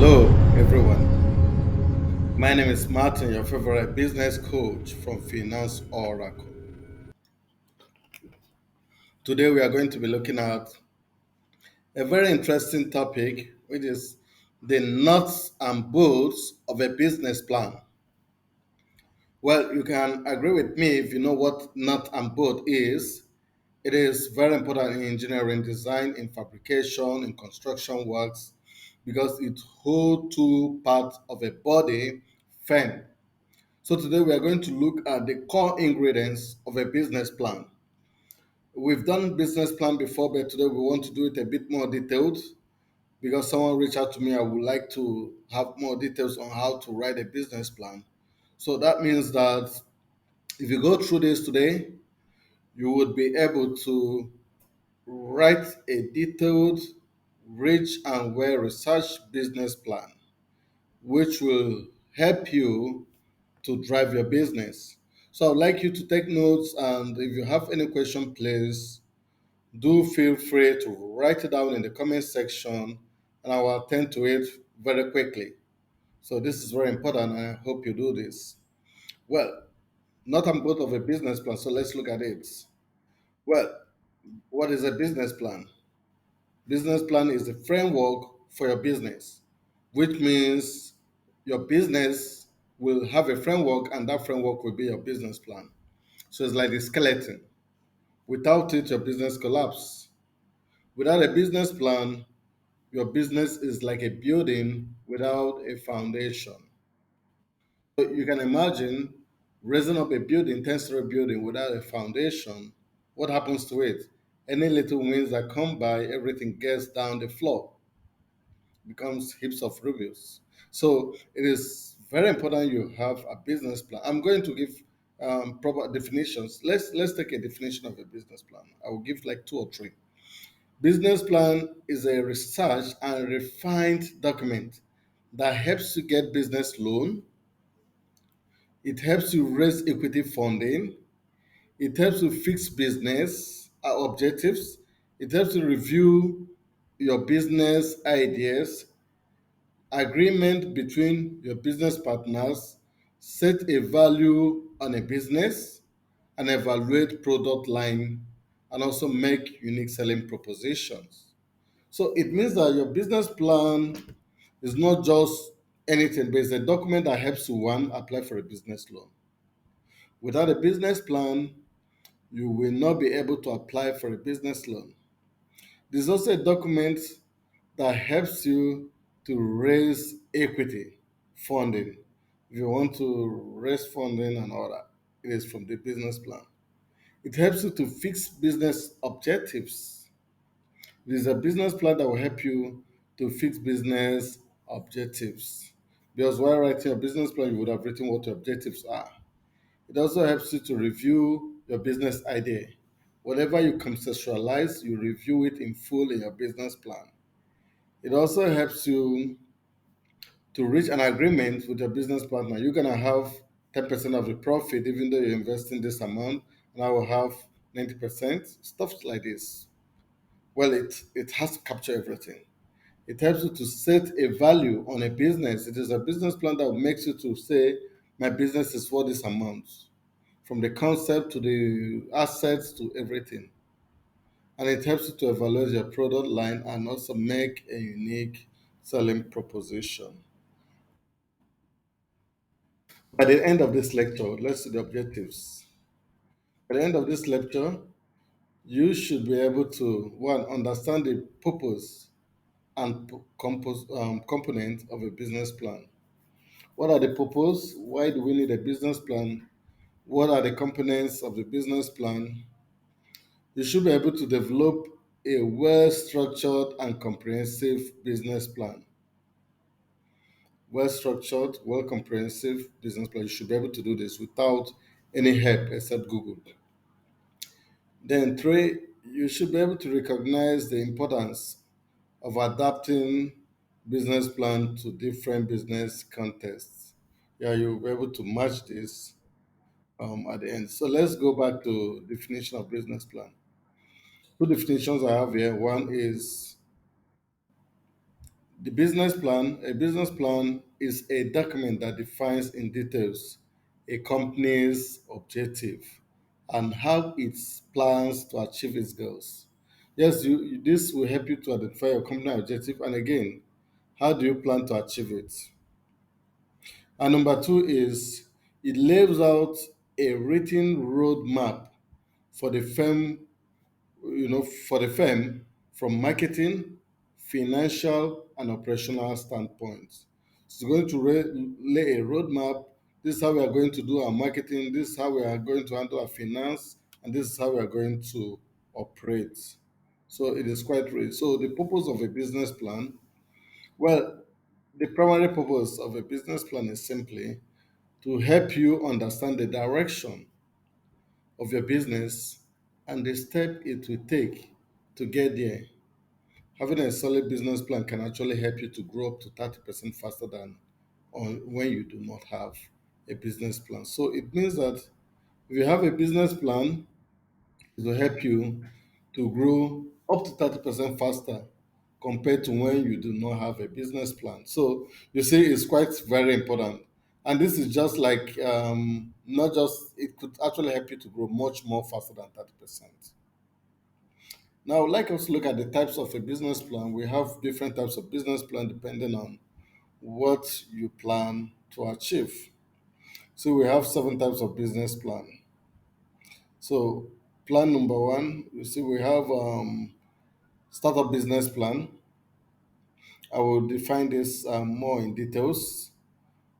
Hello, everyone. My name is Martin, your favorite business coach from Finance Oracle. Today, we are going to be looking at a very interesting topic, which is the nuts and bolts of a business plan. Well, you can agree with me if you know what nut and bolt is. It is very important in engineering design, in fabrication, in construction works, because it holds two parts of a body firm. So today we are going to look at the core ingredients of a business plan. We've done business plan before, but today we want to do it a bit more detailed because someone reached out to me. I would like to have more details on how to write a business plan. So that means that if you go through this today, you would be able to write a detailed, rich, and well researched business plan, which will help you to drive your business. So I'd like you to take notes, and if you have any question, please do feel free to write it down in the comment section, and I will attend to it very quickly. So this is very important, and I hope you do this. Well, not on both of a business plan, so let's look at it. Well, what is a business plan? Business plan is a framework for your business, which means your business will have a framework, and that framework will be your business plan. So it's like a skeleton. Without it, your business collapse. Without a business plan, your business is like a building without a foundation. So you can imagine raising up a building, 10-story building without a foundation. What happens to it? Any little winds that come by, everything gets down the floor, becomes heaps of rubbles. So it is very important you have a business plan. I'm going to give proper definitions. Let's take a definition of a business plan. I will give like two or three. Business plan is a research and refined document that helps you get business loan. It helps you raise equity funding. It helps you fix business objectives. It helps you review your business ideas, agreement between your business partners, set a value on a business, and evaluate product line, and also make unique selling propositions. So it means that your business plan is not just anything, but it's a document that helps you one apply for a business loan. Without a business plan, you will not be able to apply for a business loan. There's also a document that helps you to raise equity funding. If you want to raise funding and all that, it is from the business plan. It helps you to fix business objectives. There's a business plan that will help you to fix business objectives. Because while writing a business plan, you would have written what your objectives are. It also helps you to review your business idea. Whatever you conceptualize, you review it in full in your business plan. It also helps you to reach an agreement with your business partner. You're gonna have 10% of the profit, even though you're investing this amount, and I will have 90%. Stuff like this. Well, it has to capture everything. It helps you to set a value on a business. It is a business plan that makes you to say, my business is for this amount, from the concept to the assets to everything. And it helps you to evaluate your product line and also make a unique selling proposition. By the end of this lecture, let's see the objectives. By the end of this lecture, you should be able to one understand the purpose and component of a business plan. What are the purpose? Why do we need a business plan? What are the components of the business plan? You should be able to develop a well structured and comprehensive business plan. Well structured, well comprehensive business plan. You should be able to do this without any help except Google. Then, three, you should be able to recognize the importance of adapting business plan to different business contexts. Yeah, you'll be able to match this at the end. So let's go back to definition of business plan. Two definitions I have here. One is A business plan is a document that defines in details a company's objective and how it plans to achieve its goals. Yes, this will help you to identify your company objective, and again, how do you plan to achieve it? And number two is it lays out a written roadmap for the firm, for the firm from marketing, financial, and operational standpoints. It's going to lay a roadmap. This is how we are going to do our marketing. This is how we are going to handle our finance, and this is how we are going to operate. So it is quite rich. So the purpose of a business plan, well, the primary purpose of a business plan is simply to help you understand the direction of your business and the step it will take to get there. Having a solid business plan can actually help you to grow up to 30% faster than when you do not have a business plan. So it means that if you have a business plan, it will help you to grow up to 30% faster compared to when you do not have a business plan. So you see, it's quite very important. And this is just like not just, it could actually help you to grow much more faster than 30%. Now, I would like us to look at the types of a business plan. We have different types of business plan depending on what you plan to achieve. So we have seven types of business plan. So plan number one, you see, we have startup business plan. I will define this more in details.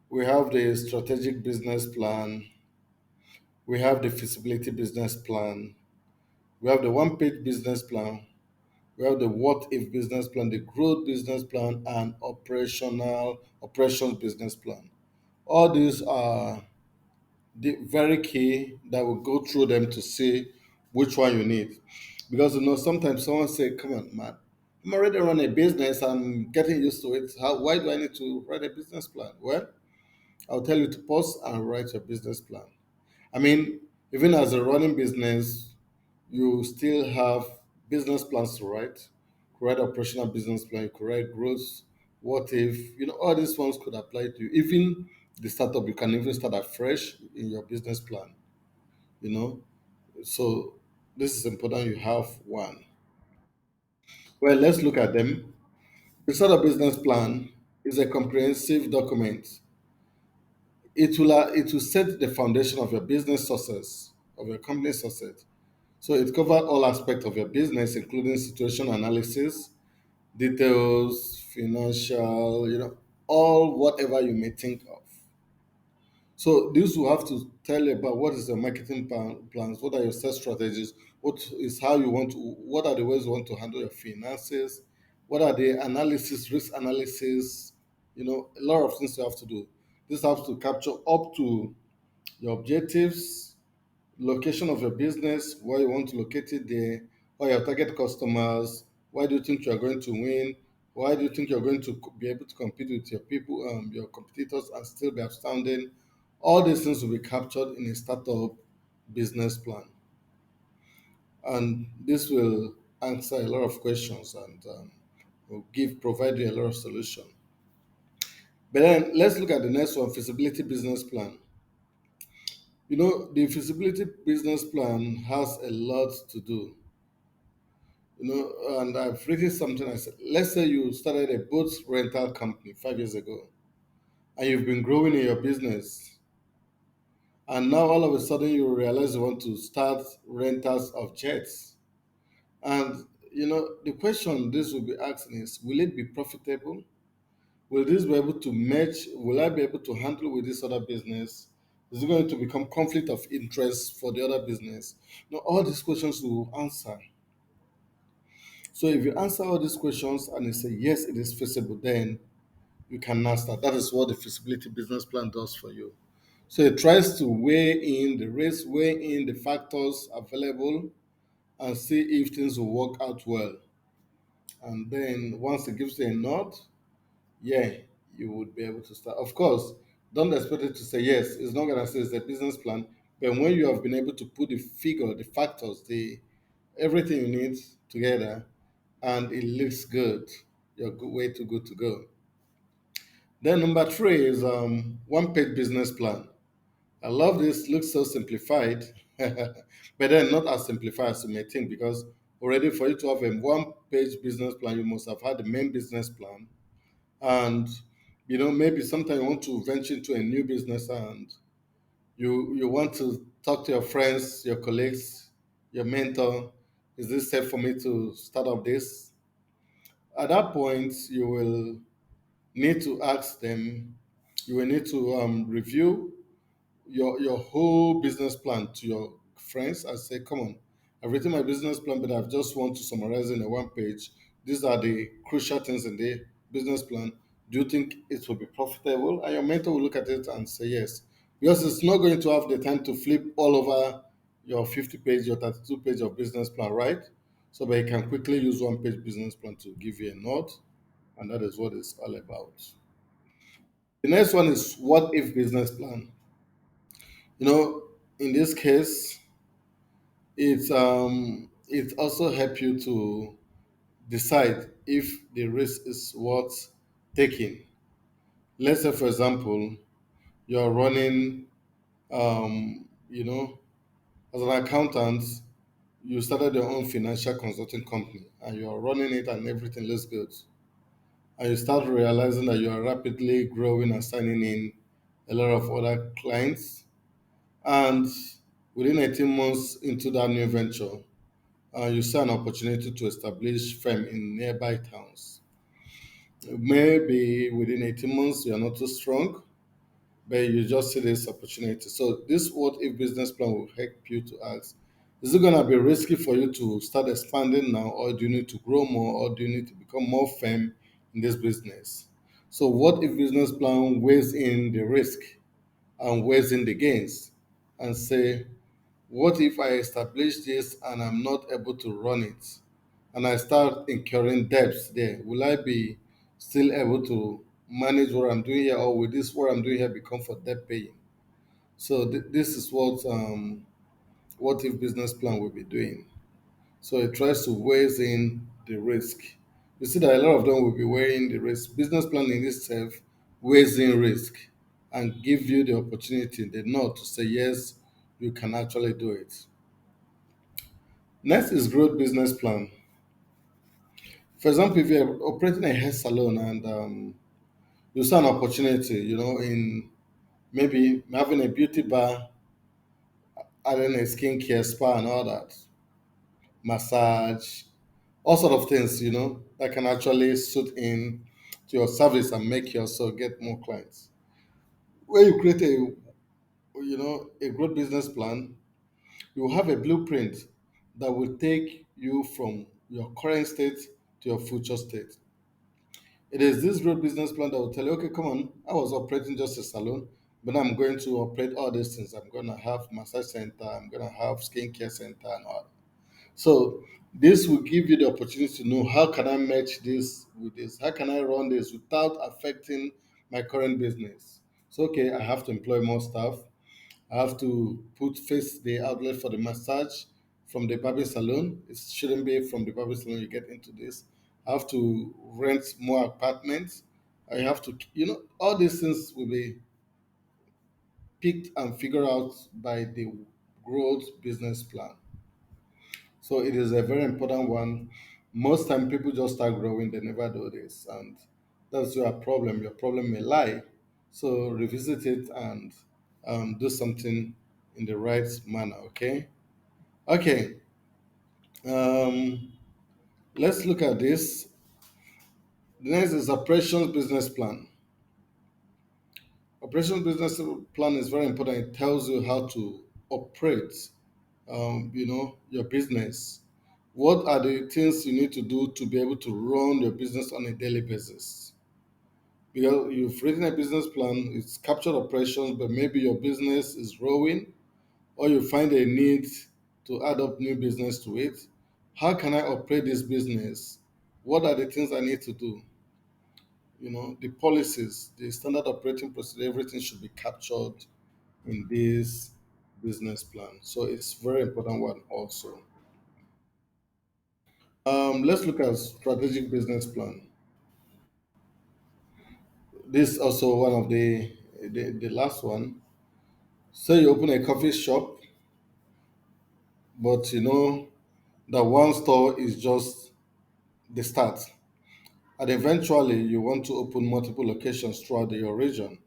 We have the strategic business plan. We have the feasibility business plan. We have the one-page business plan. We have the what if business plan, the growth business plan, and operations business plan. All these are very key that we'll go through them to see which one you need. Because sometimes someone say, come on, man, I'm already running a business, I'm getting used to it. Why do I need to write a business plan? Well, I'll tell you to pause and write your business plan. I mean, even as a running business, you still have business plans to write. You could write operational business plan, you could write growth, what if, all these ones could apply to you. Even the startup, you can even start afresh in your business plan, you know. So this is important you have one. Well, let's look at them. The startup business plan is a comprehensive document. It will set the foundation of your business success, of your company success. So it covers all aspects of your business, including situation analysis, details, financial, all whatever you may think of. So this will have to tell you about what is the marketing plans, what are your sales strategies, what are the ways you want to handle your finances, what are the analysis, risk analysis, a lot of things you have to do. This has to capture up to your objectives, location of your business, where you want to locate it there, where your target customers, why do you think you are going to win, why do you think you're going to be able to compete with your people, your competitors, and still be outstanding. All these things will be captured in a startup business plan, and this will answer a lot of questions and will provide you a lot of solution. But then let's look at the next one, feasibility business plan. The feasibility business plan has a lot to do. And I've written something. I said, let's say you started a boat rental company 5 years ago, and you've been growing in your business, and now all of a sudden you realize you want to start rentals of jets. And the question this will be asking is, will it be profitable? Will this be able to match? Will I be able to handle with this other business? Is it going to become conflict of interest for the other business? All these questions will answer. So if you answer all these questions and you say yes, it is feasible, then you can now start. That is what the feasibility business plan does for you. So it tries to weigh in the risk, weigh in the factors available, and see if things will work out well. And then once it gives you a nod, yeah, you would be able to start. Of course, don't expect it to say yes. It's not gonna say it's a business plan. But when you have been able to put the figure, the factors, the everything you need together, and it looks good, you're way too good to go. Then number three is one-page business plan. I love this. Looks so simplified, but then not as simplified as you may think, because already for you to have a one-page business plan, you must have had the main business plan, and maybe sometimes you want to venture into a new business, and you want to talk to your friends, your colleagues, your mentor. Is this safe for me to start up this? At that point, you will need to ask them. You will need to review your whole business plan to your friends and say, come on, I've written my business plan, but I've just want to summarize in a one page. These are the crucial things in the business plan. Do you think it will be profitable? And your mentor will look at it and say yes. Because it's not going to have the time to flip all over your 50 page, your 32 page of business plan, right? So but you can quickly use one page business plan to give you a nod, and that is what it's all about. The next one is what if business plan. You know, in this case, it also help you to decide if the risk is worth taking. Let's say, for example, you're running, as an accountant, you started your own financial consulting company and you're running it and everything looks good. And you start realizing that you are rapidly growing and signing in a lot of other clients. And within 18 months into that new venture, you see an opportunity to establish firm in nearby towns. Maybe within 18 months, you are not too strong, but you just see this opportunity. So this what if business plan will help you to ask, is it going to be risky for you to start expanding now, or do you need to grow more, or do you need to become more firm in this business? So what if business plan weighs in the risk and weighs in the gains and say, what if I establish this and I'm not able to run it and I start incurring debts there? Will I be still able to manage what I'm doing here, or will this what I'm doing here become for debt paying? So this is what if business plan will be doing. So it tries to weigh in the risk. You see that a lot of them will be weighing the risk. Business plan in itself weighs in risk and give you the opportunity, the nod to say yes, you can actually do it. Next is growth business plan. For example, if you're operating a hair salon and you see an opportunity, in maybe having a beauty bar, adding a skincare spa and all that, massage, all sort of things, that can actually suit in to your service and make you also get more clients. When you create a growth business plan, you will have a blueprint that will take you from your current state to your future state. It is this growth business plan that will tell you, okay, come on, I was operating just a salon, but I'm going to operate all these things. I'm going to have massage center, I'm going to have skincare center and all. So this will give you the opportunity to know how can I match this with this? How can I run this without affecting my current business? So, okay, I have to employ more staff. I have to put face the outlet for the massage from the barber salon. It shouldn't be from the barber salon you get into this. I have to rent more apartments. I have to, all these things will be picked and figured out by the growth business plan. So it is a very important one. Most time people just start growing, they never do this. And that's your problem. Your problem may lie. So revisit it and do something in the right manner, okay? Okay. Um, let's look at this. The next is operations business plan. Operations business plan is very important. It tells you how to operate, your business. What are the things you need to do to be able to run your business on a daily basis? Because you've written a business plan, it's captured operations, but maybe your business is growing, or you find a need to add up new business to it. How can I operate this business? What are the things I need to do? The policies, the standard operating procedure, everything should be captured in this business plan. So it's very important one also. Let's look at strategic business plan. This is also one of the last one. Say you open a coffee shop, but you know that one store is just the start. And eventually, you want to open multiple locations throughout your region.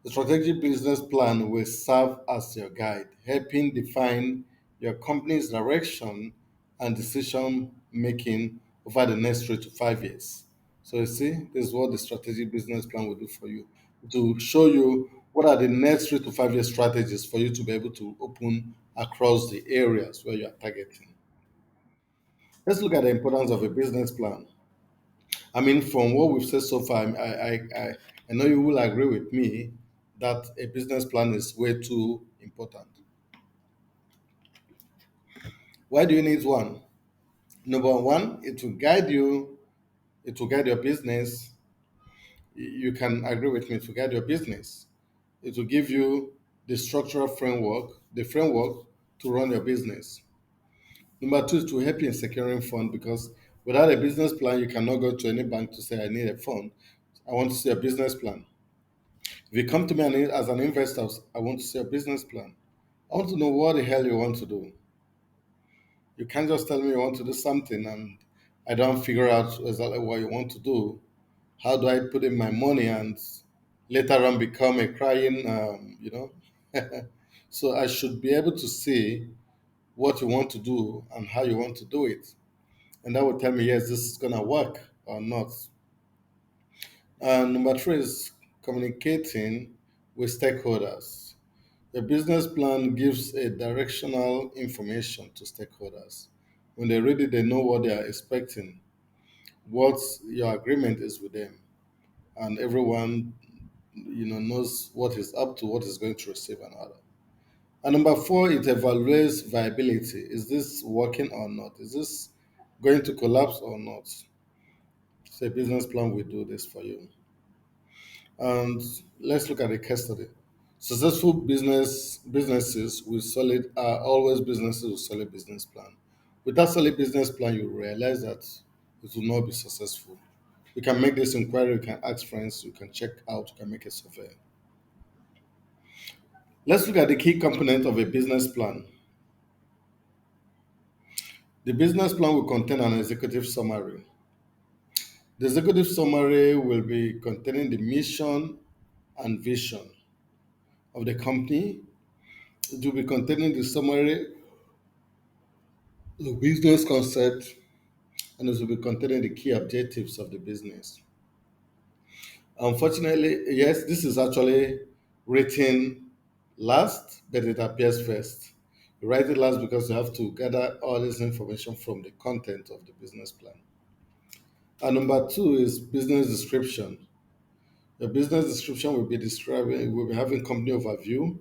The strategic business plan will serve as your guide, helping define your company's direction and decision making over the next 3 to 5 years. So, you see, this is what the strategic business plan will do for you, to show you what are the next 3 to 5 year strategies for you to be able to open across the areas where you are targeting. Let's look at the importance of a business plan. I mean, from what we've said so far, I know you will agree with me that a business plan is way too important. Why do you need one? Number one, it will guide your business. You can agree with me to guide your business. It will give you the structural framework, the framework to run your business. Number two is to help you in securing fund because without a business plan, you cannot go to any bank to say, I need a fund. I want to see a business plan. If you come to me as an investor, I want to see a business plan. I want to know what the hell you want to do. You can't just tell me you want to do something and I don't figure out exactly what you want to do. How do I put in my money and later on become a crying, so I should be able to see what you want to do and how you want to do it. And that will tell me, yes, this is going to work or not. And number three is communicating with stakeholders. A business plan gives a directional information to stakeholders. When they read it, they know what they are expecting, what your agreement is with them, and everyone knows what is up to, what is going to receive and all that. And number four, it evaluates viability. Is this working or not? Is this going to collapse or not? So a business plan will do this for you. And let's look at the case study. Successful businesses with solid are always businesses with solid business plan. Without solid business plan, you realize that it will not be successful. You can make this inquiry, you can ask friends, you can check out, you can make a survey. Let's look at the key component of a business plan. The business plan will contain an executive summary. The executive summary will be containing the mission and vision of the company. It will be containing the summary, the business concept, and it will be containing the key objectives of the business. Unfortunately, yes, this is actually written last, but it appears first. You write it last because you have to gather all this information from the content of the business plan. And number two is business description. The business description will be describing, will be having company overview.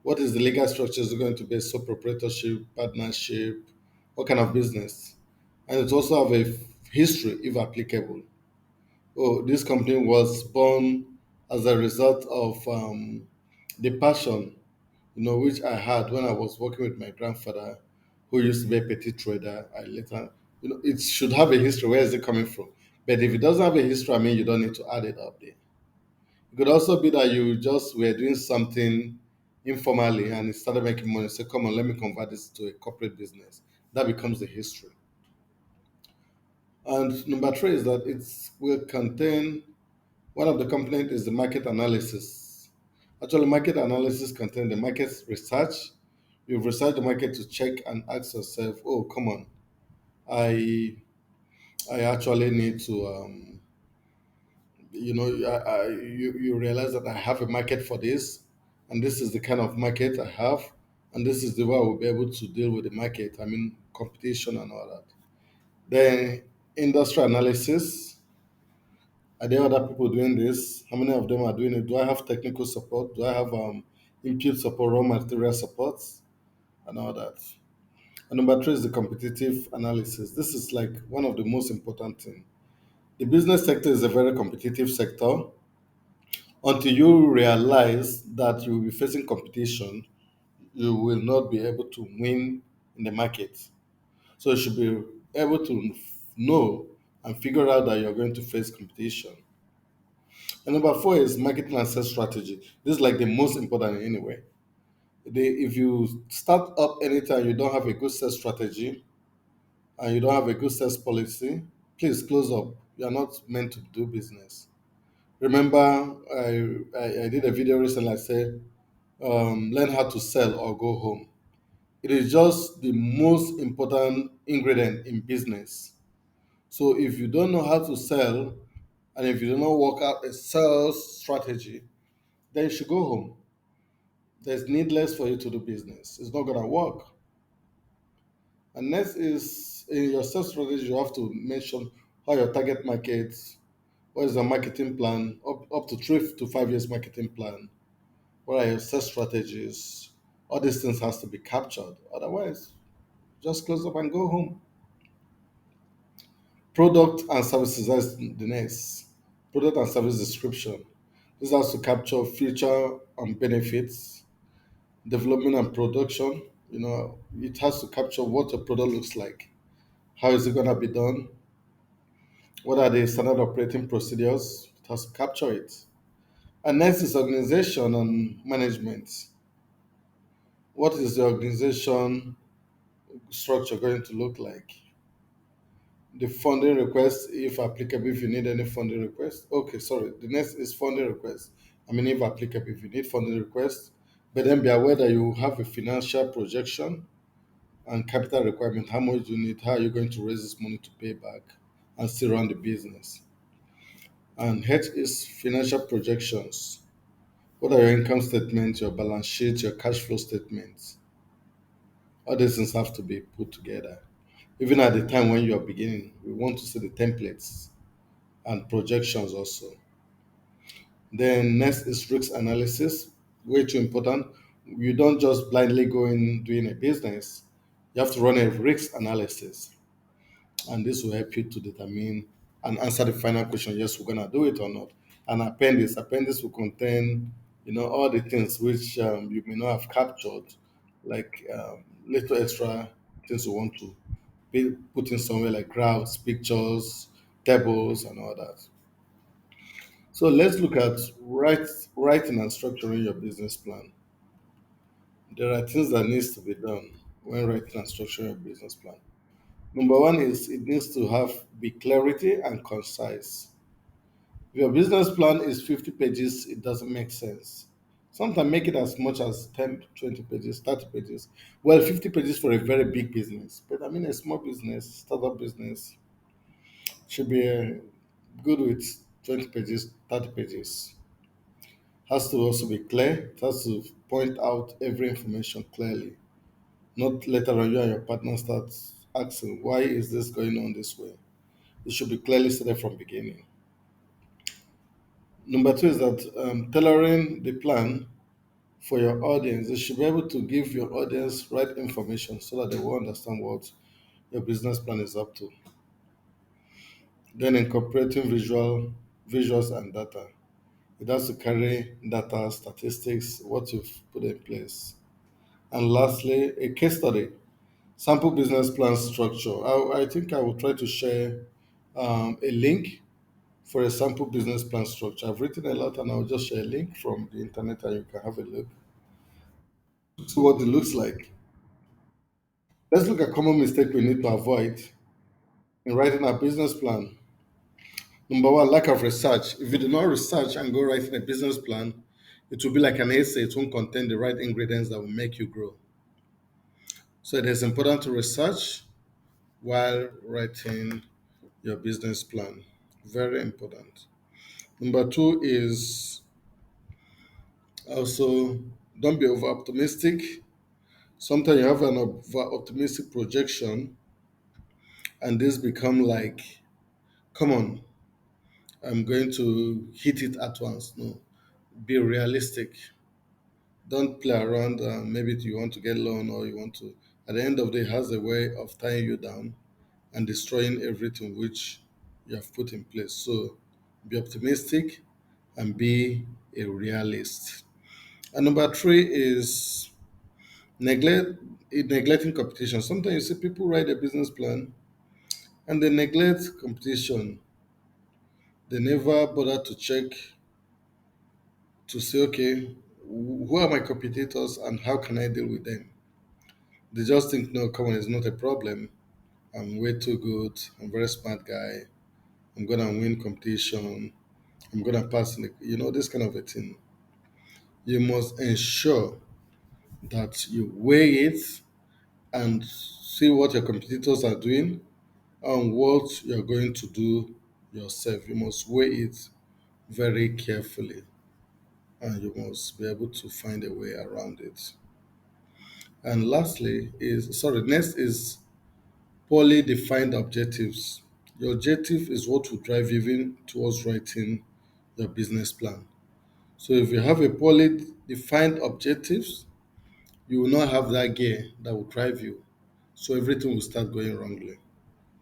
What is the legal structure? Is it going to be a sole proprietorship, partnership? What kind of business? And it also have a history, if applicable. Oh, this company was born as a result of the passion, which I had when I was working with my grandfather, who used to be a petty trader. I later, it should have a history. Where is it coming from? But if it doesn't have a history, I mean, you don't need to add it up there. It could also be that you just were doing something informally and it started making money. So come on, let me convert this to a corporate business. That becomes the history. And number three is that it will contain one of the components is the market analysis. Actually, market analysis contains the market research. You've researched the market to check and ask yourself, oh, come on, I I actually need to, you realize that I have a market for this, and this is the kind of market I have, and this is the way I will be able to deal with the market. I mean, competition and all that. Then industry analysis. Are there other people doing this? How many of them are doing it? Do I have technical support? Do I have input support, raw material support, and all that? And number three is the competitive analysis. This is like one of the most important things. The business sector is a very competitive sector. Until you realize that you will be facing competition, you will not be able to win in the market. So you should be able to know and figure out that you're going to face competition. And number four is marketing and sales strategy. This is like the most important anyway. If you start up anytime you don't have a good sales strategy and you don't have a good sales policy, please close up. You are not meant to do business. Remember, I did a video recently. I said, learn how to sell or go home. It is just the most important ingredient in business. So if you don't know how to sell and if you do not work out a sales strategy, then you should go home. There's needless for you to do business. It's not gonna work. And next is in your sales strategy, you have to mention how your target market, what is the marketing plan, up to 3 to 5 years marketing plan, what are your sales strategies. All these things has to be captured. Otherwise, just close up and go home. Product and services, that's the next. Product and service description. This has to capture feature and benefits, development and production. It has to capture what a product looks like. How is it gonna be done? What are the standard operating procedures? It has to capture it. And next is organization and management. What is the organization structure going to look like? The funding request, if applicable, if you need any funding request. Okay, sorry. The next is funding request. I mean, if applicable, if you need funding request, but then be aware that you have a financial projection and capital requirement. How much do you need? How are you going to raise this money to pay back and still run the business? And H is financial projections. What are your income statements, your balance sheet, your cash flow statements? All these things have to be put together. Even at the time when you are beginning, we want to see the templates and projections also. Then next is risk analysis, way too important. You don't just blindly go in doing a business. You have to run a risk analysis, and this will help you to determine and answer the final question: yes, we're gonna do it or not. An appendix will contain, all the things which you may not have captured, like little extra things you want to be put in somewhere like graphs, pictures, tables, and all that. So let's look at writing and structuring your business plan. There are things that needs to be done when writing and structuring your business plan. Number one is it needs to have be clarity and concise. If your business plan is 50 pages, it doesn't make sense. Sometimes make it as much as 10, 20 pages, 30 pages. Well, 50 pages for a very big business. But I mean, a small business, startup business, should be good with 20 pages, 30 pages. Has to also be clear. It has to point out every information clearly. Not later on you and your partner start asking, why is this going on this way? It should be clearly stated from beginning. Number two is that tailoring the plan for your audience. You should be able to give your audience right information so that they will understand what your business plan is up to. Then incorporating visuals and data. It has to carry data, statistics, what you've put in place. And lastly, a case study, sample business plan structure. I think I will try to share a link for a sample business plan structure. I've written a lot and I'll just share a link from the internet and you can have a look to see what it looks like. Let's look at common mistake we need to avoid in writing a business plan. Number one, lack of research. If you do not research and go writing a business plan, it will be like an essay. It won't contain the right ingredients that will make you grow. So it is important to research while writing your business plan. Very important. Number two is also don't be over optimistic. Sometimes you have an over optimistic projection, and this become like, come on, I'm going to hit it at once. No, be realistic. Don't play around. Maybe you want to get loan or you want to. At the end of the day, it has a way of tying you down and destroying everything which you have put in place. So be optimistic and be a realist. And number three is neglect neglecting competition. Sometimes you see people write a business plan and they neglect competition. They never bother to check to say, okay, who are my competitors and how can I deal with them? They just think, no, come on, it's not a problem. I'm way too good. I'm a very smart guy. I'm gonna win competition. I'm gonna pass in the, this kind of a thing. You must ensure that you weigh it and see what your competitors are doing and what you're going to do yourself. You must weigh it very carefully and you must be able to find a way around it. And next is poorly defined objectives. Your objective is what will drive you even towards writing your business plan. So if you have a poorly defined objectives, you will not have that gear that will drive you. So everything will start going wrongly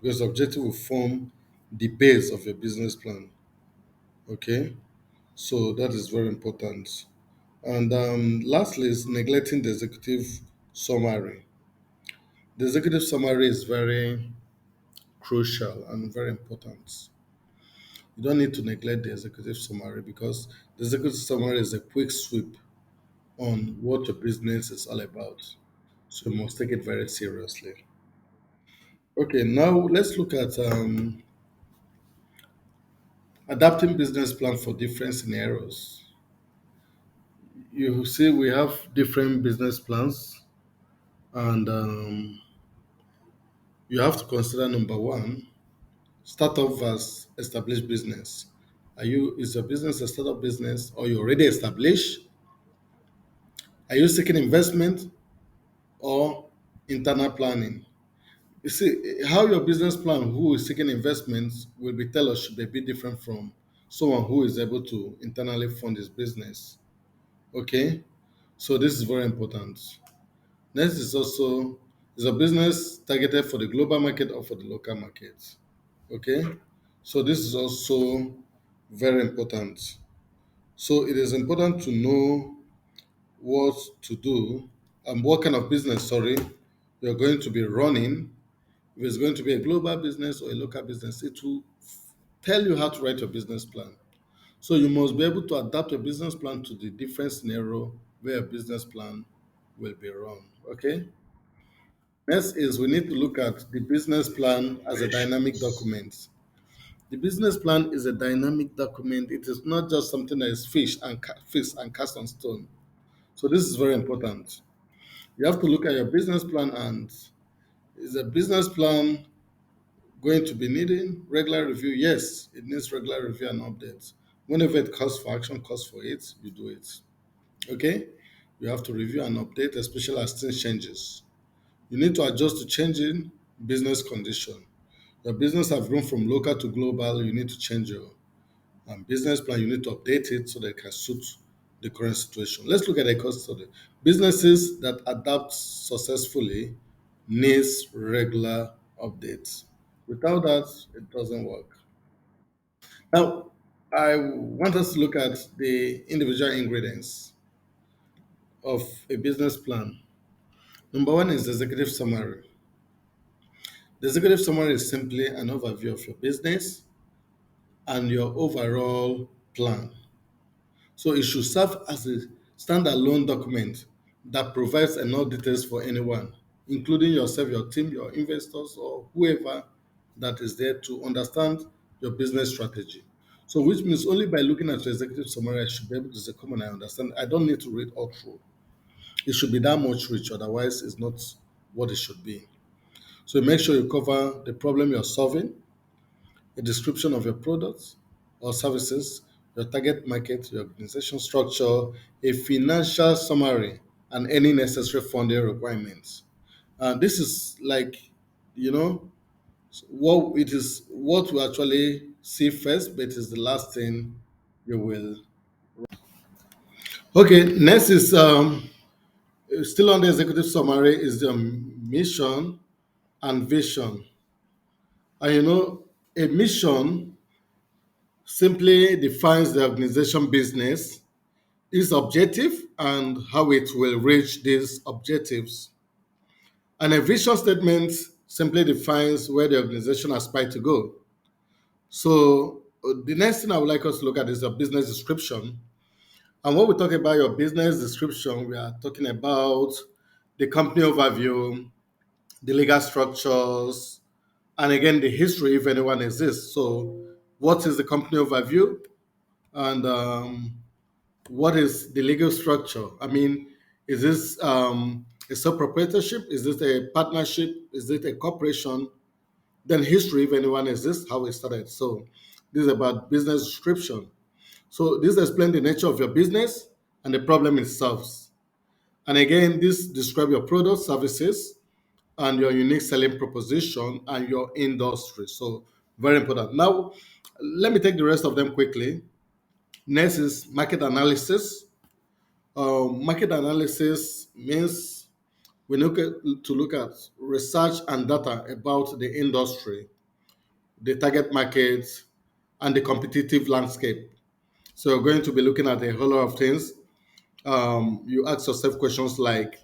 because objective will form the base of your business plan. Okay, so that is very important. And lastly, is neglecting the executive summary. The executive summary is very crucial and very important. You don't need to neglect the executive summary because the executive summary is a quick sweep on what your business is all about. So you must take it very seriously. Okay, now let's look at adapting business plan for different scenarios. You see, we have different business plans, and you have to consider number one, startup versus established business. Is your business a startup business or you already established? Are you seeking investment or internal planning? You see, how your business plan, who is seeking investments, will be tailored should be a bit different from someone who is able to internally fund his business. Okay, so this is very important. Next is a business targeted for the global market or for the local market. Okay, so this is also very important. So it is important to know what to do and what kind of business, sorry, you're going to be running. If it's going to be a global business or a local business, it will tell you how to write your business plan. So you must be able to adapt your business plan to the different scenario where your business plan will be run. Okay. Next is we need to look at the business plan as a dynamic document. The business plan is a dynamic document. It is not just something that is fixed and cast on stone. So this is very important. You have to look at your business plan and is a business plan going to be needing regular review? Yes, it needs regular review and updates. Whenever it calls for action, calls for it, you do it. Okay? You have to review and update, especially as things changes. You need to adjust to changing business condition. Your business have grown from local to global. You need to change your business plan. You need to update it so that it can suit the current situation. Let's look at a case study. Businesses that adapt successfully needs regular updates. Without that, it doesn't work. Now, I want us to look at the individual ingredients of a business plan. Number one is the executive summary. The executive summary is simply an overview of your business and your overall plan. So it should serve as a standalone document that provides enough details for anyone, including yourself, your team, your investors, or whoever that is there to understand your business strategy. So, which means only by looking at your executive summary, I should be able to say, come on, I understand. I don't need to read all through. It should be that much rich, otherwise, it's not what it should be. So, make sure you cover the problem you're solving, a description of your products or services, your target market, your organization structure, a financial summary, and any necessary funding requirements. This is like, you know, what we actually see first, but it is the last thing you will. Okay, next is still on the executive summary is the mission and vision. And a mission simply defines the organization business, its objective, and how it will reach these objectives. And a vision statement simply defines where the organization aspires to go. So The next thing I would like us to look at is your business description. And when we talk about your business description, we are talking about the company overview, the legal structures, and again, the history if anyone exists. So, what is the company overview? And what is the legal structure? I mean, is this a sole proprietorship? Is this a partnership? Is it a corporation? Then history, if anyone exists, how it started. So this is about business description. So this explains the nature of your business and the problem it solves. And again, this describe your product, services, and your unique selling proposition and your industry. So very important. Now, let me take the rest of them quickly. Next is market analysis. Market analysis means we look at research and data about the industry, the target market, and the competitive landscape. So you're going to be looking at a whole lot of things. You ask yourself questions like,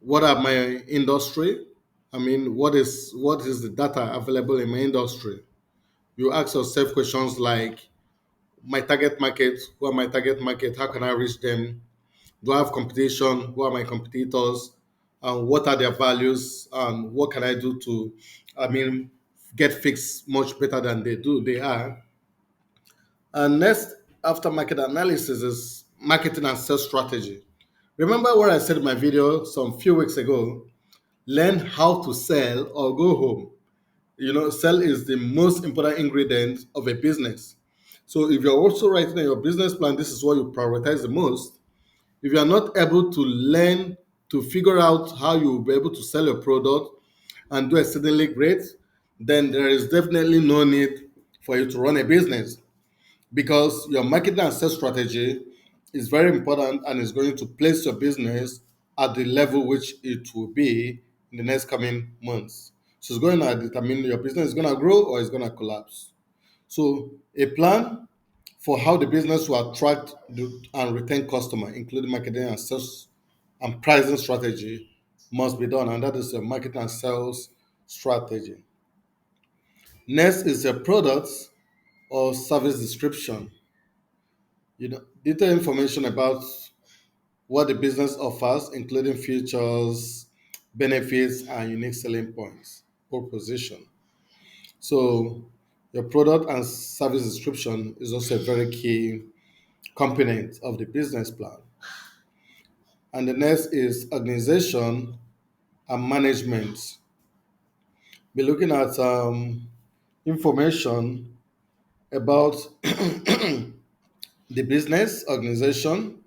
what are my industry? I mean, what is the data available in my industry? You ask yourself questions like, my target market, who are my target market? How can I reach them? Do I have competition? Who are my competitors? And what are their values? And what can I do to, I mean, get fixed much better than they are? And next, after market analysis, is marketing and sales strategy. Remember what I said in my video some few weeks ago? Learn how to sell or go home. Sell is the most important ingredient of a business. So if you're also writing your business plan, this is what you prioritize the most. If you are not able to learn to figure out how you will be able to sell your product and do exceedingly great, then there is definitely no need for you to run a business, because your marketing and sales strategy is very important and is going to place your business at the level which it will be in the next coming months. So it's going to determine your business is going to grow or it's going to collapse. So a plan for how the business will attract and retain customer, including marketing and sales and pricing strategy, must be done, and that is a marketing and sales strategy. Next is a product or service description. Detailed information about what the business offers, including features, benefits, and unique selling points, proposition. So your product and service description is also a very key component of the business plan. And the next is organization and management. Be looking at information about the business organization,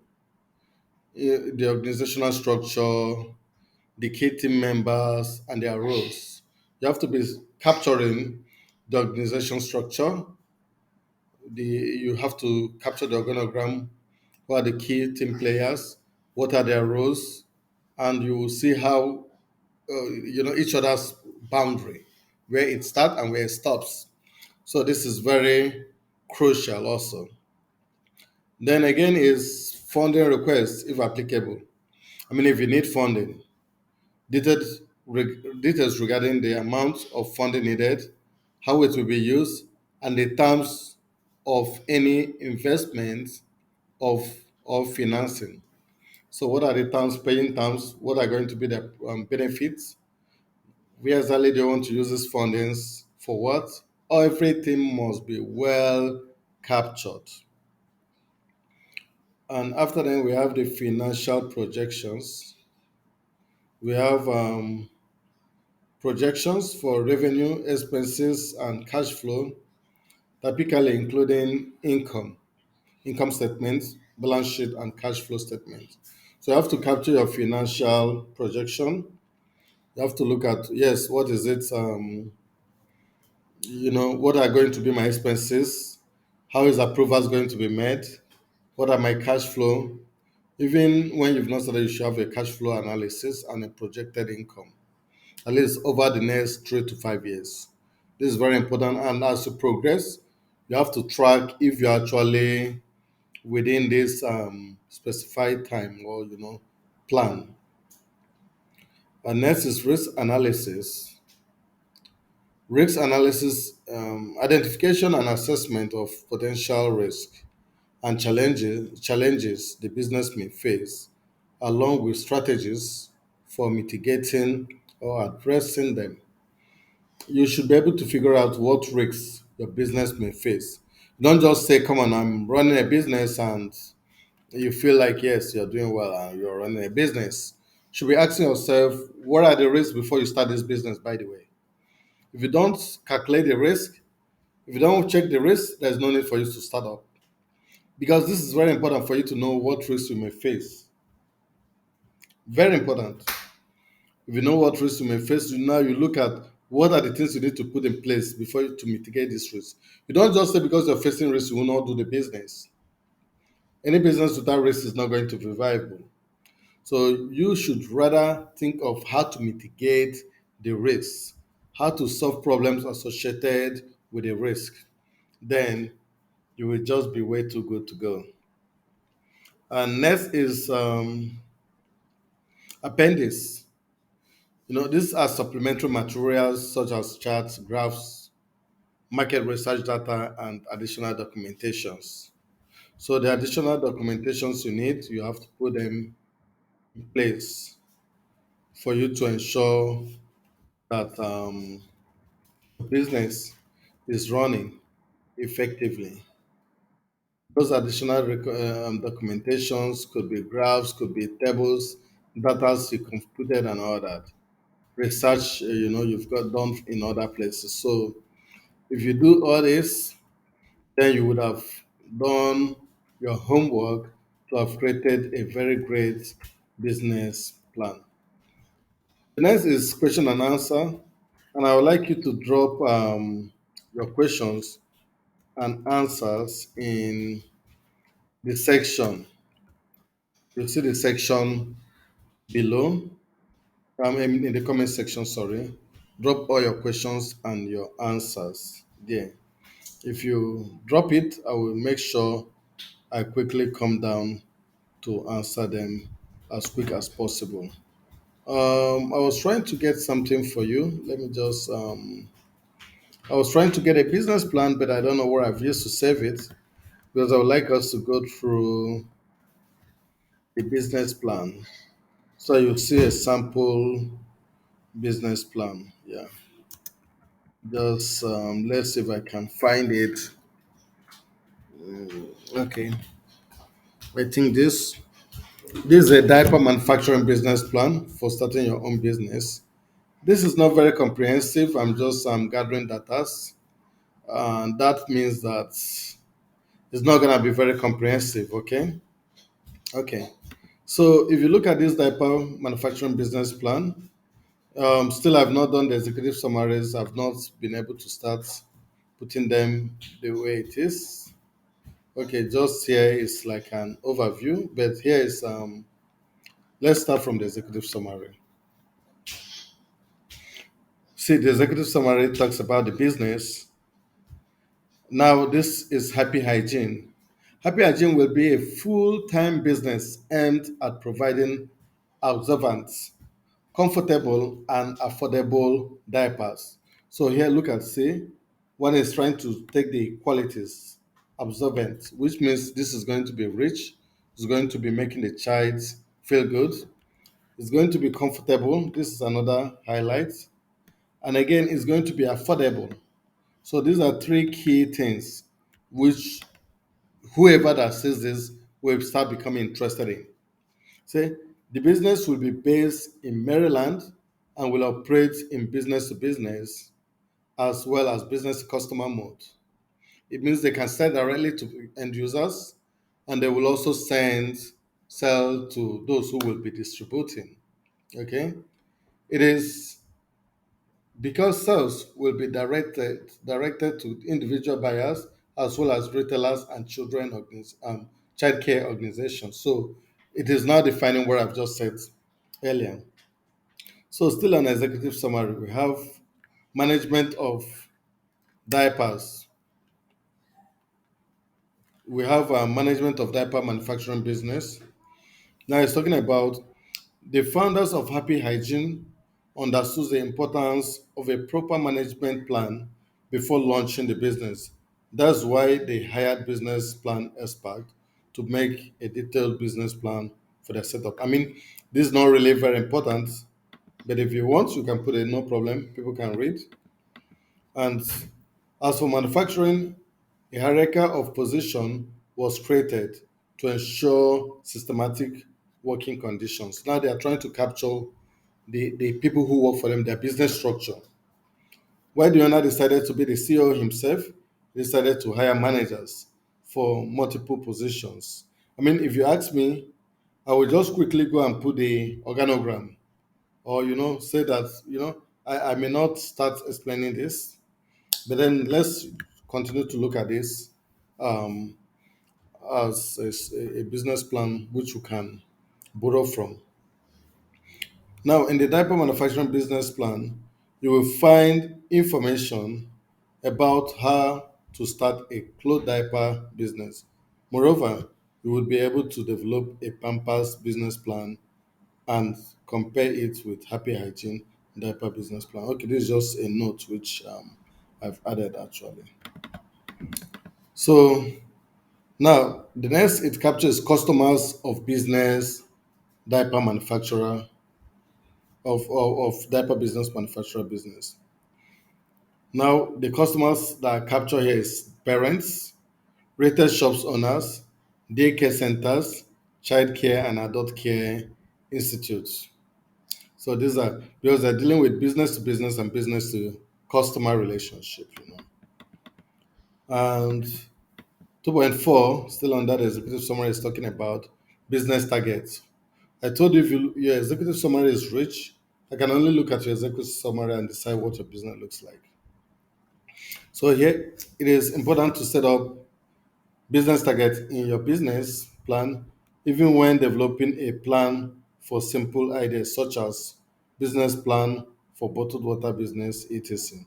the organizational structure, the key team members, and their roles. You have to be capturing the organization structure. You have to capture the organogram. Who are the key team players? What are their roles? And you will see how each other's boundary, where it starts and where it stops. So this is very crucial also. Then again is funding requests if applicable. I mean, if you need funding, details, details regarding the amount of funding needed, how it will be used, and the terms of any investment of financing. So, what are the terms, paying terms? What are going to be the benefits? Where exactly do you want to use these fundings for what? Everything must be well captured. And after that, we have the financial projections. We have projections for revenue, expenses, and cash flow, typically including income statements, balance sheet, and cash flow statements. So you have to capture your financial projection. You have to look at, yes, what is it? What are going to be my expenses? How is approvals going to be made? What are my cash flow? Even when you've not started, you should have a cash flow analysis and a projected income, at least over the next 3 to 5 years. This is very important. And as you progress, you have to track if you're actually within this specified time or plan. And next is risk analysis. Risk analysis, identification and assessment of potential risk and challenges the business may face, along with strategies for mitigating or addressing them. You should be able to figure out what risks your business may face. Don't just say, "Come on, I'm running a business," and you feel like, yes, you're doing well and you're running a business. You should be asking yourself, what are the risks before you start this business, by the way? If you don't calculate the risk, if you don't check the risk, there's no need for you to start up. Because this is very important for you to know what risks you may face. Very important. If you know what risks you may face, now you look at what are the things you need to put in place before you to mitigate this risk. You don't just say because you're facing risk, you will not do the business. Any business without risk is not going to be viable. So you should rather think of how to mitigate the risks, how to solve problems associated with the risk. Then you will just be way too good to go. And next is appendix. These are supplementary materials such as charts, graphs, market research data, and additional documentations. So the additional documentations you need, you have to put them in place for you to ensure that business is running effectively. Those additional documentations could be graphs, could be tables, data you computed, and all that. Research, you've got done in other places. So if you do all this, then you would have done your homework to have created a very great business plan. The next is question and answer, and I would like you to drop your questions and answers in the section. You see the section below, in the comment section, sorry. Drop all your questions and your answers there. If you drop it, I will make sure I quickly come down to answer them as quick as possible. I was trying to get something for you. I was trying to get a business plan, but I don't know where I've used to save it because I would like us to go through the business plan. So you'll see a sample business plan. Yeah. Just let's see if I can find it. Okay. I think this is a diaper manufacturing business plan for starting your own business. This is not very comprehensive. I'm just gathering data, and that means that it's not gonna be very comprehensive. Okay. Okay. So if you look at this diaper manufacturing business plan, still I've not done the executive summaries. I've not been able to start putting them the way it is. Okay, just here is like an overview, but here is let's start from the executive summary. See, the executive summary talks about the business. Now, this is Happy Hygiene. Happy Hygiene will be a full time business aimed at providing observant, comfortable, and affordable diapers. So, here, look at see, one is trying to take the qualities observant, which means this is going to be rich, it's going to be making the child feel good, it's going to be comfortable. This is another highlight. And again, it's going to be affordable. So these are three key things which whoever that says this will start becoming interested in. Say the business will be based in Maryland and will operate in business to business as well as business to customer mode. It means they can sell directly to end users and they will also sell to those who will be distributing. Okay. It is because sales will be directed to individual buyers as well as retailers and child care organizations. So it is now defining what I've just said earlier. So still an executive summary, we have management of diapers. We have management of diaper manufacturing business. Now it's talking about the founders of Happy Hygiene understood the importance of a proper management plan before launching the business. That's why they hired business plan expert to make a detailed business plan for their setup. I mean, this is not really very important, but if you want, you can put it, no problem. People can read. And as for manufacturing, a hierarchy of position was created to ensure systematic working conditions. Now they are trying to capture the people who work for them, their business structure. Why the owner decided to be the CEO himself, he decided to hire managers for multiple positions. I mean, if you ask me, I will just quickly go and put the organogram, or say that I may not start explaining this, but then let's continue to look at this um, as a business plan which you can borrow from. Now, in the diaper manufacturing business plan, you will find information about how to start a cloth diaper business. Moreover, you will be able to develop a Pampers business plan and compare it with Happy Hygiene diaper business plan. Okay, this is just a note which I've added actually. So now the next, it captures customers of business diaper manufacturer of diaper business manufacturer business. Now, the customers that are captured here is parents, rated shops owners, daycare centers, child care and adult care institutes. So these are because they're dealing with business to business and business to customer relationship. And 2.4, still on that executive summary, is talking about business targets. I told you if your executive summary is rich, I can only look at your executive summary and decide what your business looks like. So here it is important to set up business targets in your business plan, even when developing a plan for simple ideas such as business plan for bottled water business, etc.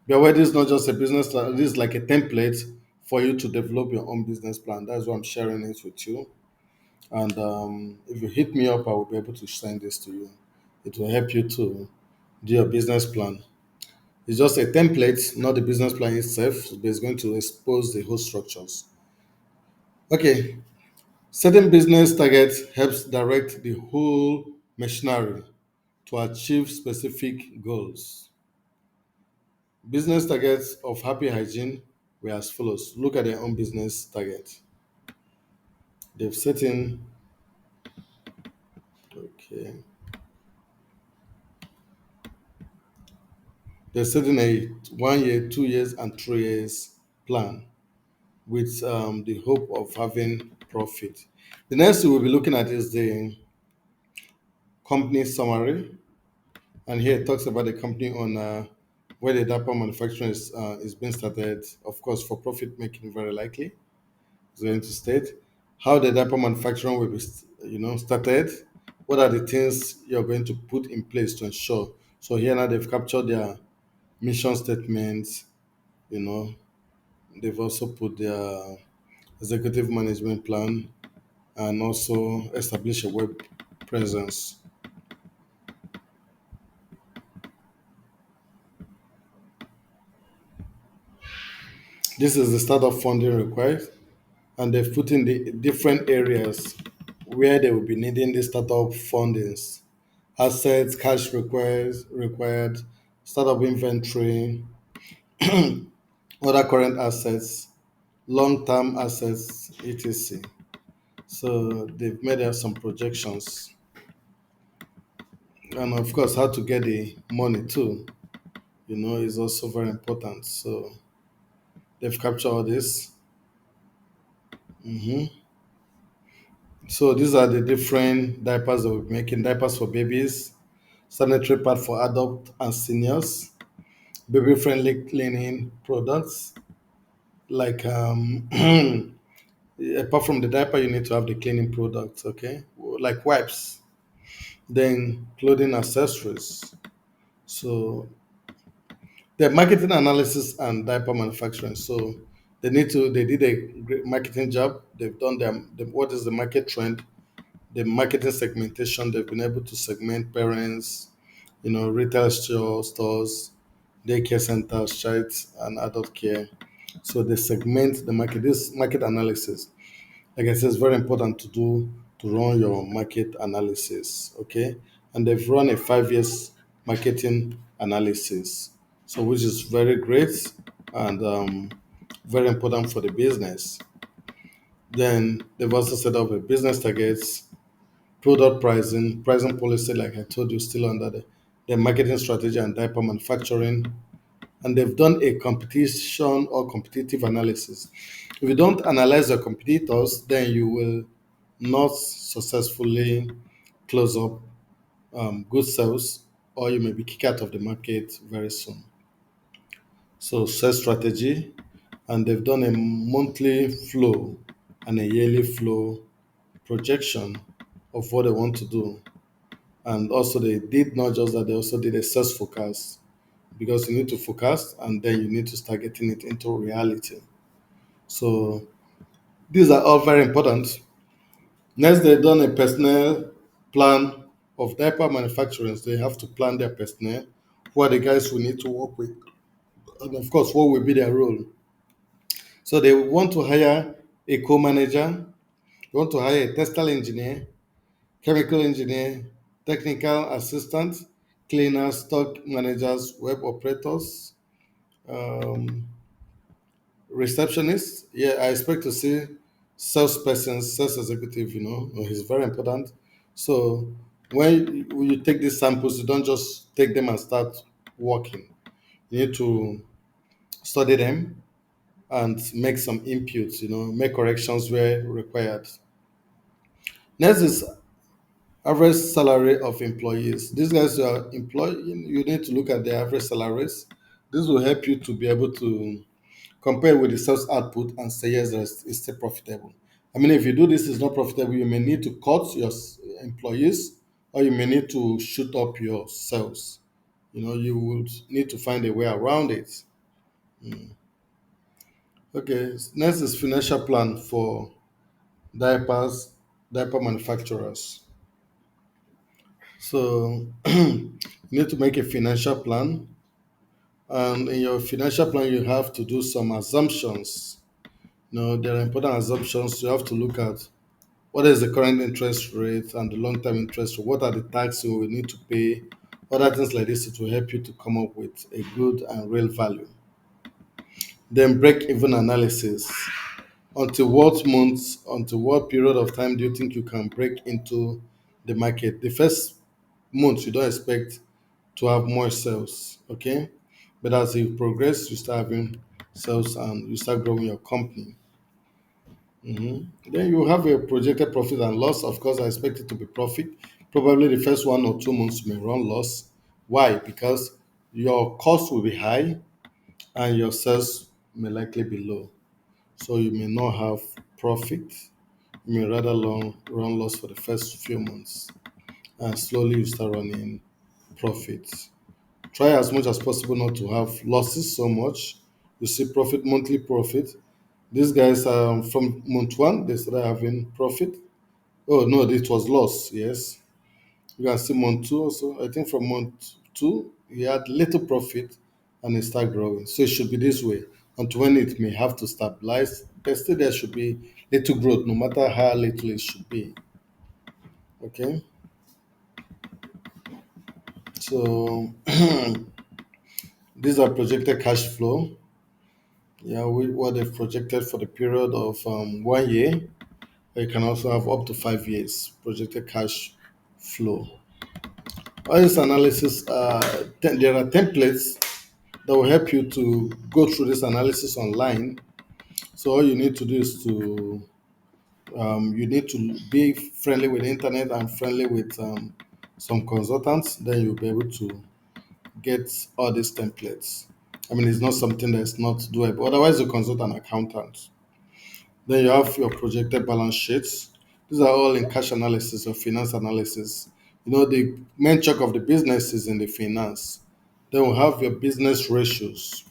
Be aware this is not just a business plan, this is like a template for you to develop your own business plan. That's why I'm sharing it with you. And if you hit me up, I will be able to send this to you. It will help you to do your business plan. It's just a template, not the business plan itself, but it's going to expose the whole structures. Okay, setting business targets helps direct the whole machinery to achieve specific goals. Business targets of Happy Hygiene were as follows. Look at their own business target. They've set in, okay, they're setting a 1 year, 2 years, and 3 years plan with the hope of having profit. The next thing we'll be looking at is the company summary, and here it talks about the company owner, where the dapper manufacturing is being started, of course, for profit making, very likely. It's going to state how the dapper manufacturing will be, started. What are the things you're going to put in place to ensure? So here now they've captured their mission statements. You know, they've also put their executive management plan and also establish a web presence. This is the startup funding required, and they've put in the different areas where they will be needing the startup fundings. Assets, cash required, startup inventory, other current assets, long-term assets, etc. So they've made some projections, and of course, how to get the money too. Is also very important. So they've captured all this. Mhm. So these are the different diapers that we're making: diapers for babies, sanitary pad for adult and seniors, baby friendly cleaning products like apart from the diaper you need to have the cleaning products, okay, like wipes, then clothing accessories. So the marketing analysis and diaper manufacturing. So they did a great marketing job. They've done what is the market trend, the marketing segmentation. They've been able to segment parents, retail stores, daycare centers, child and adult care. So they segment the market. This market analysis, like I said, is very important to do to run your market analysis. Okay, and they've run a 5 years marketing analysis, so which is very great and very important for the business. Then they've also set up a business targets, product pricing policy, like I told you, still under the marketing strategy and diaper manufacturing. And they've done a competition or competitive analysis. If you don't analyze your competitors, then you will not successfully close up good sales, or you may be kicked out of the market very soon. So, sales strategy, and they've done a monthly flow and a yearly flow projection of what they want to do. And also, they did not just that, they also did a sales forecast, because you need to forecast and then you need to start getting it into reality. So, these are all very important. Next, they've done a personnel plan of diaper manufacturers. They have to plan their personnel, who are the guys we need to work with, and of course, what will be their role. So, they want to hire a co manager, they want to hire a textile engineer, chemical engineer, technical assistant, cleaners, stock managers, web operators, um, receptionist. Yeah, I expect to see salesperson, sales executive. He's very important. So when you take these samples, you don't just take them and start working. You need to study them and make some inputs. Make corrections where required. Next is average salary of employees. These guys who are employing, you need to look at their average salaries. This will help you to be able to compare with the sales output and say yes, it's still profitable. I mean, if you do this, it's not profitable, you may need to cut your employees, or you may need to shoot up your sales. You would need to find a way around it. Okay, next is financial plan for diapers, diaper manufacturers. So you need to make a financial plan, and in your financial plan, you have to do some assumptions. There are important assumptions. You have to look at what is the current interest rate and the long-term interest rate, what are the taxes you will need to pay, other things like this. It will help you to come up with a good and real value. Then break even analysis. Until what period of time do you think you can break into the market? The first month, you don't expect to have more sales, okay? But as you progress, you start having sales and you start growing your company. Then you have a projected profit and loss. Of course, I expect it to be profit. Probably the first 1 or 2 months you may run loss. Why? Because your cost will be high and your sales may likely be low. So you may not have profit. You may rather run loss for the first few months, and slowly you start running profits. Try as much as possible not to have losses so much. You see profit, monthly profit. These guys, from month one, they started having profit. Oh no, it was loss. Yes, you can see month two also. I think from month two, he had little profit, and it started growing. So it should be this way until when it may have to stabilize. But still, there should be little growth, no matter how little it should be. Okay, so these are projected cash flow. Yeah, what they've projected for the period of 1 year. You can also have up to 5 years projected cash flow. All this analysis, there are templates that will help you to go through this analysis online. So all you need to do is you need to be friendly with the internet and friendly with some consultants. Then you'll be able to get all these templates. I mean, it's not something that's not doable. Otherwise, you consult an accountant. Then you have your projected balance sheets. These are all in cash analysis or finance analysis. The main chunk of the business is in the finance. Then we have your business ratios.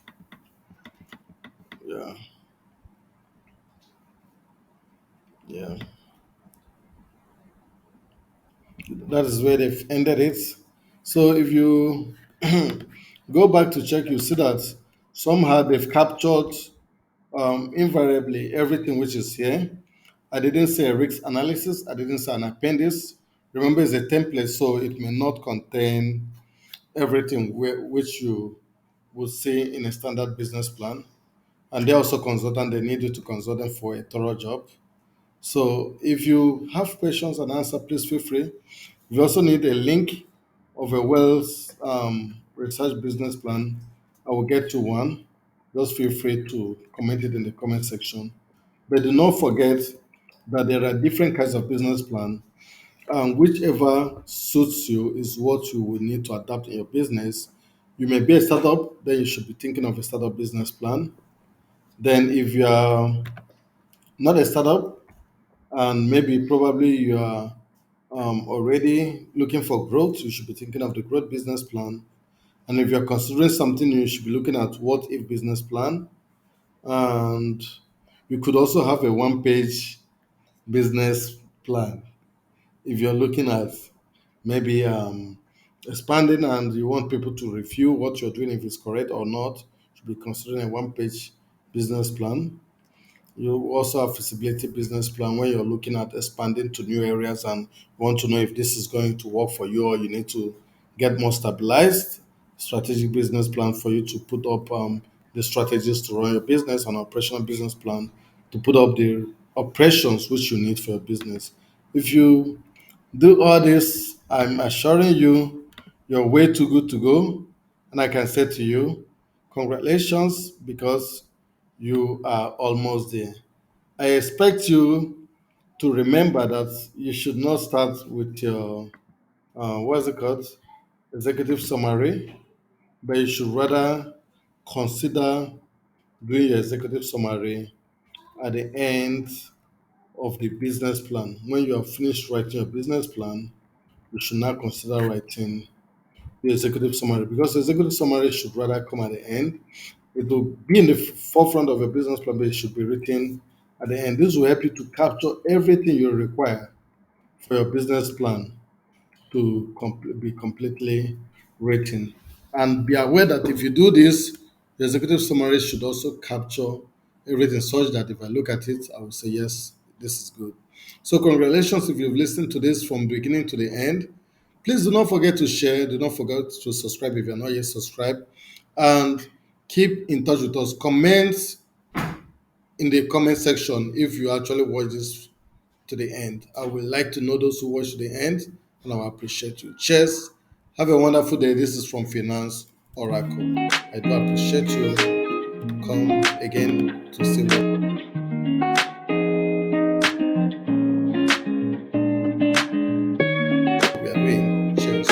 Yeah, yeah. That is where they've ended it. So if you go back to check, you see that somehow they've captured invariably everything which is here. I didn't say a risk analysis, I didn't say an appendix. Remember, it's a template, so it may not contain everything which you would see in a standard business plan. And they're also consultant, they need you to consult them for a thorough job. So if you have questions and answer, please feel free. We also need a link of a well research business plan. I will get you one. Just feel free to comment it in the comment section. But do not forget that there are different kinds of business plan, and whichever suits you is what you will need to adapt in your business. You may be a startup, then you should be thinking of a startup business plan. Then, if you are not a startup, and maybe probably you are already looking for growth, you should be thinking of the growth business plan. And if you're considering something new, you should be looking at what if business plan. And you could also have a one page business plan if you're looking at maybe expanding and you want people to review what you're doing if it's correct or not. You should be considering a one page business plan. You also have feasibility business plan when you're looking at expanding to new areas and want to know if this is going to work for you or you need to get more stabilized. Strategic business plan for you to put up the strategies to run your business, and operational business plan to put up the operations which you need for your business. If you do all this, I'm assuring you you're way too good to go. And I can say to you, congratulations, because you are almost there. I expect you to remember that you should not start with your, what's it called, executive summary, but you should rather consider doing your executive summary at the end of the business plan. When you have finished writing your business plan, you should now consider writing the executive summary, because the executive summary should rather come at the end. It will be in the forefront of your business plan, but it should be written at the end. This will help you to capture everything you require for your business plan to be completely written. And be aware that if you do this, the executive summary should also capture everything such that if I look at it, I will say, yes, this is good. So, congratulations if you've listened to this from beginning to the end. Please do not forget to share. Do not forget to subscribe if you're not yet subscribed. And keep in touch with us. Comment in the comment section if you actually watch this to the end. I would like to know those who watch to the end, and I will appreciate you. Cheers. Have a wonderful day. This is from Finance Oracle. I do appreciate you. Come again to see what we are doing. Cheers.